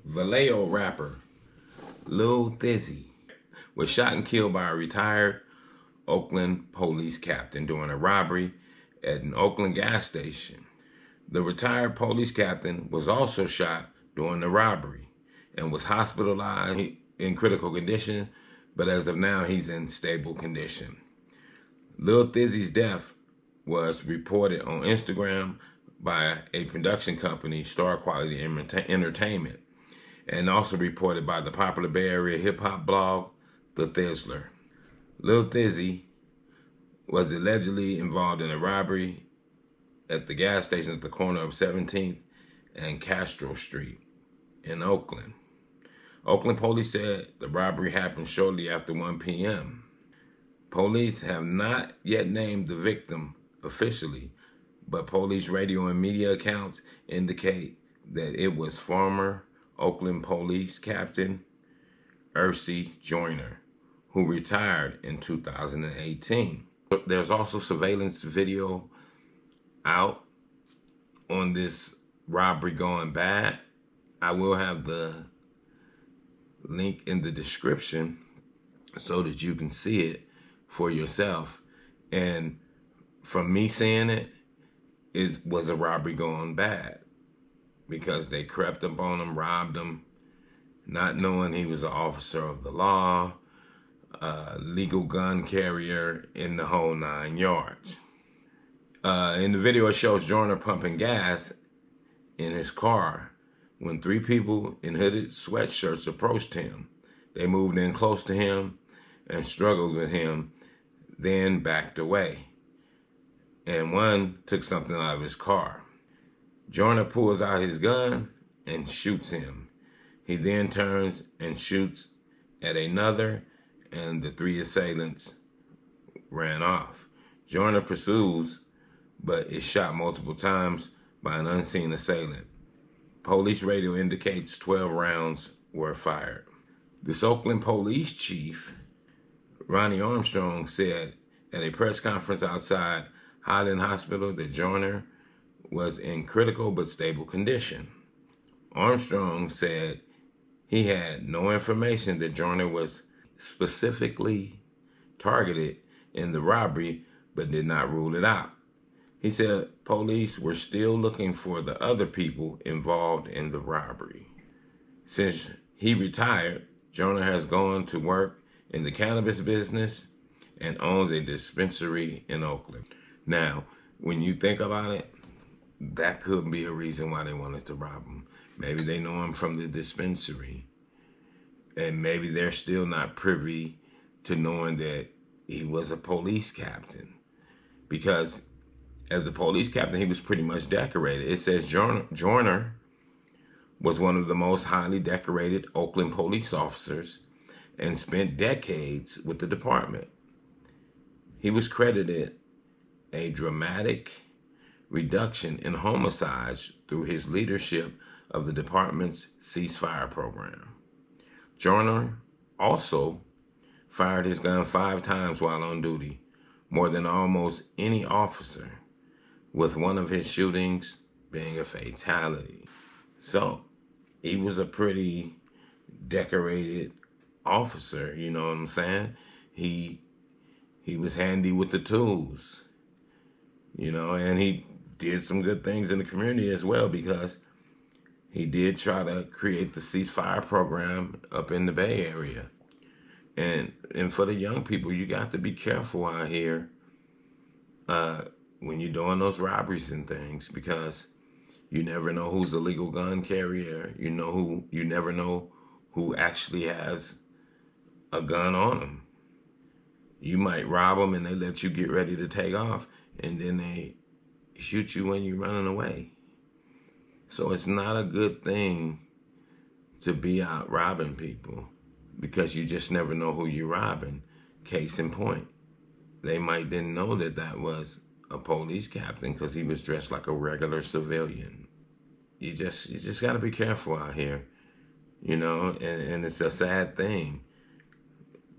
Vallejo rapper Lil Theze was shot and killed by a retired Oakland police captain during a robbery at an Oakland gas station. The retired police captain was also shot during the robbery and was hospitalized in critical condition, but as of now, he's in stable condition. Lil Theze's death was reported on Instagram by a production company, Star Quality Entertainment, and also reported by the popular Bay Area hip-hop blog, The Thizzler. Lil Theze was allegedly involved in a robbery at the gas station at the corner of 17th and Castro Street in Oakland. Oakland police said the robbery happened shortly after 1 p.m. Police have not yet named the victim officially, but police radio and media accounts indicate that it was former Oakland Police Captain Ercy Joyner, who retired in 2018. There's also surveillance video out on this robbery going bad. I will have the link in the description so that you can see it for yourself. And from me seeing it, it was a robbery going bad because they crept up on him, robbed him, not knowing he was an officer of the law, legal gun carrier, in the whole 9 yards. In the video, it shows Joyner pumping gas in his car when 3 people in hooded sweatshirts approached him. They moved in close to him and struggled with him, then backed away. And one took something out of his car. Joyner pulls out his gun and shoots him. He then turns and shoots at another, and the 3 assailants ran off. Joyner pursues, but is shot multiple times by an unseen assailant. Police radio indicates 12 rounds were fired. This Oakland police chief, Ronnie Armstrong, said at a press conference outside Highland Hospital that Joyner was in critical but stable condition. Armstrong said he had no information that Joyner was specifically targeted in the robbery, but did not rule it out. He said police were still looking for the other people involved in the robbery. Since he retired, Joyner has gone to work in the cannabis business and owns a dispensary in Oakland. Now, when you think about it, that could be a reason why they wanted to rob him. Maybe they know him from the dispensary, and maybe they're still not privy to knowing that he was a police captain. Because as a police captain, he was pretty much decorated. It says Joyner was one of the most highly decorated Oakland police officers and spent decades with the department. He was credited a dramatic reduction in homicides through his leadership of the department's ceasefire program. Joyner also fired his gun 5 times while on duty, more than almost any officer, with one of his shootings being a fatality. So he was a pretty decorated officer, you know what I'm saying? He was handy with the tools, you know, and he did some good things in the community as well, because he did try to create the ceasefire program up in the Bay Area. And for the young people, you got to be careful out here when you're doing those robberies and things, because you never know who's a legal gun carrier. You never know who actually has a gun on them. You might rob them and they let you get ready to take off, and then they shoot you when you're running away. So it's not a good thing to be out robbing people, because you just never know who you're robbing. Case in point, they might didn't know that that was a police captain because he was dressed like a regular civilian. You just got to be careful out here, you know, and it's a sad thing.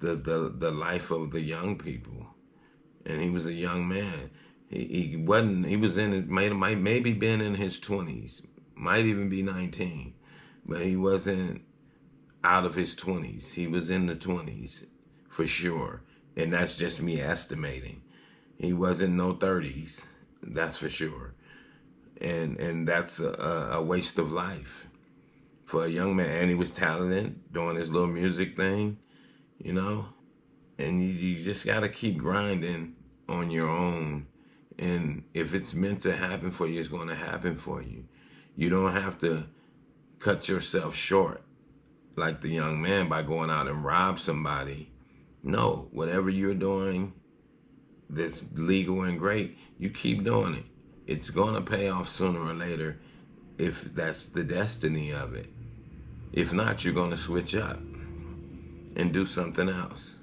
The life of the young people. And he was a young man. He was in it, maybe been in his 20s, might even be 19. but he wasn't out of his 20s. He was in the 20s for sure. And that's just me estimating. He wasn't no 30s, that's for sure. And that's a waste of life for a young man. And he was talented, doing his little music thing, you know. And you just got to keep grinding on your own. And if it's meant to happen for you, it's going to happen for you. You don't have to cut yourself short like the young man by going out and rob somebody. No, whatever you're doing that's legal and great, you keep doing it. It's going to pay off sooner or later if that's the destiny of it. If not, you're going to switch up and do something else,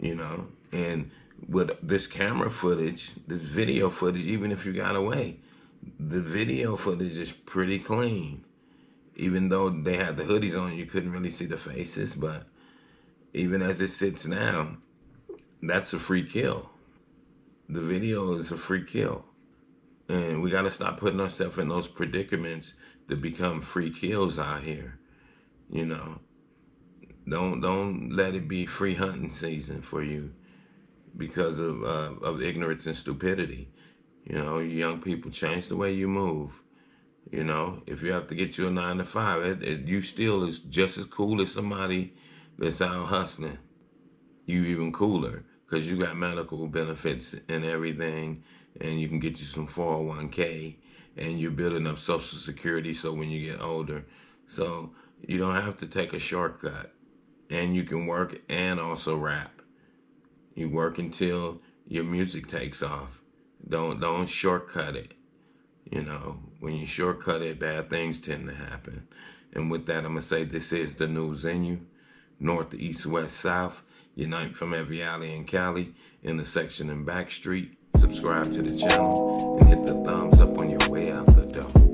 you know? And with this camera footage, this video footage, even if you got away, the video footage is pretty clean. Even though they had the hoodies on, you couldn't really see the faces, but even as it sits now, that's a free kill. The video is a free kill. And we got to stop putting ourselves in those predicaments to become free kills out here. You know, don't let it be free hunting season for you because of ignorance and stupidity. You know, you young people, change the way you move. You know, if you have to get you a 9 to 5, you still is just as cool as somebody that's out hustling. You even cooler because you got medical benefits and everything, and you can get you some 401k, and you're building up Social Security so when you get older. So you don't have to take a shortcut, and you can work and also rap. You work until your music takes off. Don't shortcut it. You know, when you shortcut it, bad things tend to happen. And with that, I'm going to say this is the news in you. North, east, west, south. Unite from every alley in Cali, intersection and back street. Subscribe to the channel and hit the thumbs up on your way out the door.